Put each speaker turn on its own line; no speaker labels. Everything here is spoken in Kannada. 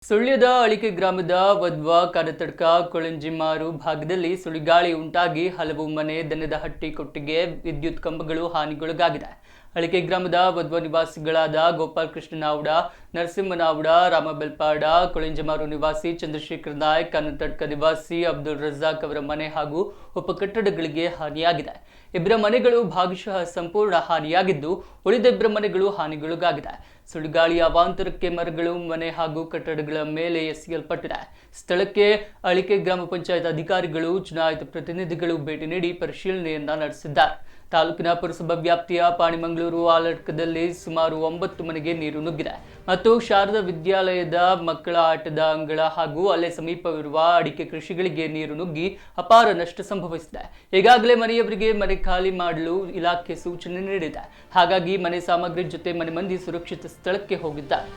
ಸುಳ್ಯದ ಅಳಿಕೆ ಗ್ರಾಮದ ವದ್ವಾ ಕರತಡ್ಕ ಕೊಳಂಜಿಮಾರು ಭಾಗದಲ್ಲಿ ಸುಳಿಗಾಳಿ ಉಂಟಾಗಿ ಹಲವು ಮನೆ ದನದ ಹಟ್ಟಿ ಕೊಟ್ಟಿಗೆ ವಿದ್ಯುತ್ ಕಂಬಗಳು ಹಾನಿಗೊಳಗಾಗಿದೆ. ಅಳಿಕೆ ಗ್ರಾಮದ ವದ್ವಾ ನಿವಾಸಿಗಳಾದ ಗೋಪಾಲ್ ಕೃಷ್ಣ ನಾವುಡ, ನರಸಿಂಹ ನಾವುಡ, ರಾಮ ಬೆಲ್ಪಾಡ, ಕೊಳಂಜಿಮಾರು ನಿವಾಸಿ ಚಂದ್ರಶೇಖರ್ ನಾಯ್ಕ್, ಕನತಡ್ಕ ನಿವಾಸಿ ಅಬ್ದುಲ್ ರಜಾಕ್ ಅವರ ಮನೆ ಹಾಗೂ ಉಪಕಟ್ಟಡಗಳಿಗೆ ಹಾನಿಯಾಗಿದೆ. ಇಬ್ಬರ ಮನೆಗಳು ಭಾಗಶಃ ಸಂಪೂರ್ಣ ಹಾನಿಯಾಗಿದ್ದು, ಉಳಿದ ಇಬ್ಬರ ಮನೆಗಳು ಹಾನಿಗೊಳಗಾಗಿದೆ. ಸುಳಿಗಾಳಿಯ ಅವಾಂತರಕ್ಕೆ ಮರಗಳು, ಮನೆ ಹಾಗೂ ಕಟ್ಟಡಗಳ ಮೇಲೆ ಎಸೆಯಲ್ಪಟ್ಟಿದೆ. ಸ್ಥಳಕ್ಕೆ ಅಳಿಕೆ ಗ್ರಾಮ ಪಂಚಾಯತ್ ಅಧಿಕಾರಿಗಳು, ಚುನಾಯಿತ ಪ್ರತಿನಿಧಿಗಳು ಭೇಟಿ ನೀಡಿ ಪರಿಶೀಲನೆಯನ್ನ ನಡೆಸಿದ್ದಾರೆ. ತಾಲೂಕಿನ ಪುರಸಭಾ ವ್ಯಾಪ್ತಿಯ ಪಾಣಿಮಂಗಳೂರು ಆಲಡ್ಕದಲ್ಲಿ ಸುಮಾರು 9 ಮನೆಗೆ ನೀರು ನುಗ್ಗಿದೆ ಮತ್ತು ಶಾರದಾ ವಿದ್ಯಾಲಯದ ಮಕ್ಕಳ ಆಟದ ಅಂಗಳ ಹಾಗೂ ಅಲ್ಲೇ ಸಮೀಪವಿರುವ ಅಡಿಕೆ ಕೃಷಿಗಳಿಗೆ ನೀರು ನುಗ್ಗಿ ಅಪಾರ ನಷ್ಟ ಸಂಭವಿಸಿದೆ. ಈಗಾಗಲೇ ಮನೆಯವರಿಗೆ ಮನೆ ಖಾಲಿ ಮಾಡಲು ಇಲಾಖೆ ಸೂಚನೆ ನೀಡಿದೆ. ಹಾಗಾಗಿ ಮನೆ ಸಾಮಗ್ರಿ ಜೊತೆ ಮನೆ ಮಂದಿ ಸುರಕ್ಷಿತ ಸ್ಥಳಕ್ಕೆ ಹೋಗಿದ್ದಾರೆ.